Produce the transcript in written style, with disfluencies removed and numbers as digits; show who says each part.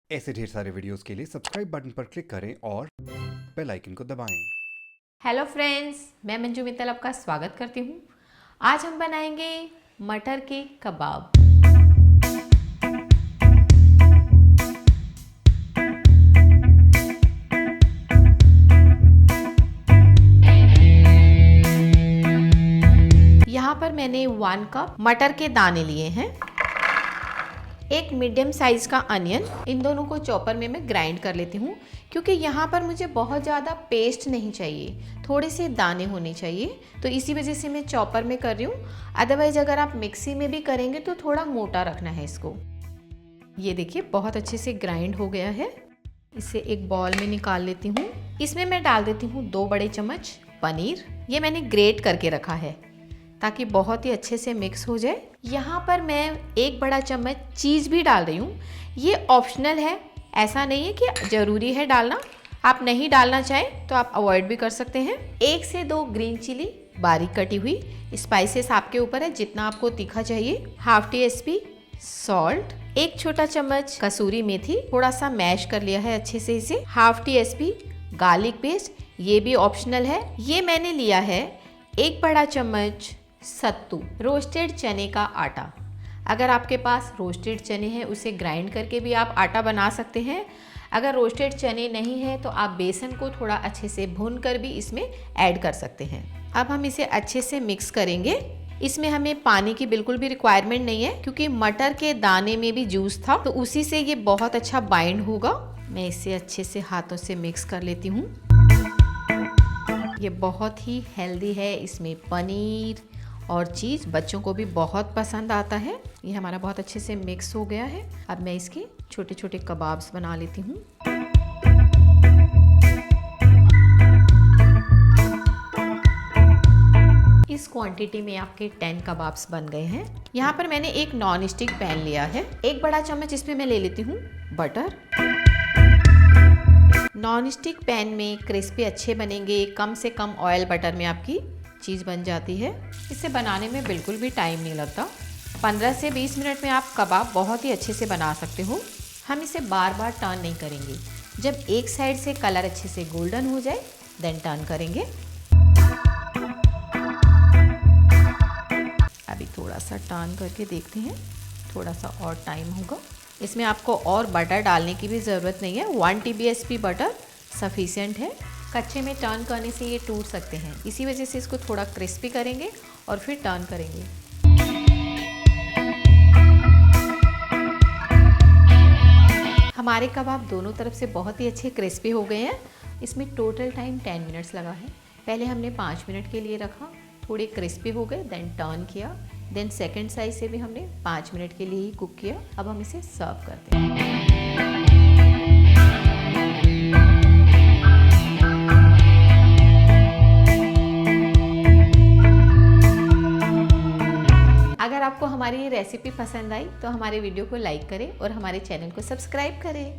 Speaker 1: ऐसे ढेर सारे वीडियोस के लिए सब्सक्राइब बटन पर क्लिक करें और बेल आइकन को दबाएं।
Speaker 2: हेलो फ्रेंड्स, मैं मंजू मित्तल आपका स्वागत करती हूँ। आज हम बनाएंगे मटर के कबाब। यहाँ पर मैंने 1 कप मटर के दाने लिए हैं, एक मीडियम साइज का अनियन। इन दोनों को चॉपर में मैं ग्राइंड कर लेती हूँ क्योंकि यहाँ पर मुझे बहुत ज़्यादा पेस्ट नहीं चाहिए, थोड़े से दाने होने चाहिए, तो इसी वजह से मैं चॉपर में कर रही हूँ। अदरवाइज अगर आप मिक्सी में भी करेंगे तो थोड़ा मोटा रखना है इसको। ये देखिए बहुत अच्छे से ग्राइंड हो गया है। इसे एक बॉल में निकाल लेती हूँ। इसमें मैं डाल देती हूँ 2 बड़े चम्मच पनीर। ये मैंने ग्रेट करके रखा है ताकि बहुत ही अच्छे से मिक्स हो जाए। यहाँ पर मैं 1 बड़ा चम्मच चीज़ भी डाल रही हूँ। ये ऑप्शनल है, ऐसा नहीं है कि ज़रूरी है डालना। आप नहीं डालना चाहें तो आप अवॉइड भी कर सकते हैं। 1 से 2 ग्रीन चिली बारीक कटी हुई। स्पाइसेस आपके ऊपर है, जितना आपको तीखा चाहिए। हाफ टीस्पून सॉल्ट, 1 छोटा चम्मच कसूरी मेथी, थोड़ा सा मैश कर लिया है अच्छे से इसे। हाफ टीस्पून गार्लिक पेस्ट, ये भी ऑप्शनल है। ये मैंने लिया है 1 बड़ा चम्मच सत्तू, रोस्टेड चने का आटा। अगर आपके पास रोस्टेड चने हैं उसे ग्राइंड करके भी आप आटा बना सकते हैं। अगर रोस्टेड चने नहीं है तो आप बेसन को थोड़ा अच्छे से भून कर भी इसमें ऐड कर सकते हैं। अब हम इसे अच्छे से मिक्स करेंगे। इसमें हमें पानी की बिल्कुल भी रिक्वायरमेंट नहीं है क्योंकि मटर के दाने में भी जूस था, तो उसी से ये बहुत अच्छा बाइंड होगा। मैं इसे अच्छे से हाथों से मिक्स कर लेती हूँ। ये बहुत ही हेल्दी है, इसमें पनीर और चीज़ बच्चों को भी बहुत पसंद आता है। ये हमारा बहुत अच्छे से मिक्स हो गया है। अब मैं इसके छोटे छोटे कबाब्स बना लेती हूँ। इस क्वांटिटी में आपके 10 कबाब्स बन गए हैं। यहाँ पर मैंने एक नॉन स्टिक पैन लिया है। 1 बड़ा चम्मच इसमें मैं ले लेती हूँ बटर। नॉन स्टिक पैन में क्रिस्पी अच्छे बनेंगे। कम से कम ऑयल बटर में आपकी चीज़ बन जाती है। इसे बनाने में बिल्कुल भी टाइम नहीं लगता। 15 से 20 मिनट में आप कबाब बहुत ही अच्छे से बना सकते हो। हम इसे बार बार टर्न नहीं करेंगे। जब एक साइड से कलर अच्छे से गोल्डन हो जाए देन टर्न करेंगे। अभी थोड़ा सा टर्न करके देखते हैं, थोड़ा सा और टाइम होगा। इसमें आपको और बटर डालने की भी ज़रूरत नहीं है। 1 TBSP बटर सफिशिएंट है। कच्चे में टर्न करने से ये टूट सकते हैं, इसी वजह से इसको थोड़ा क्रिस्पी करेंगे और फिर टर्न करेंगे। हमारे कबाब दोनों तरफ से बहुत ही अच्छे क्रिस्पी हो गए हैं। इसमें टोटल टाइम 10 मिनट्स लगा है। पहले हमने 5 मिनट के लिए रखा, थोड़े क्रिस्पी हो गए, देन टर्न किया, देन सेकंड साइड से भी हमने 5 मिनट के लिए ही कुक किया। अब हम इसे सर्व करते हैं। अगर आपको हमारी ये रेसिपी पसंद आई तो हमारे वीडियो को लाइक करें और हमारे चैनल को सब्सक्राइब करें।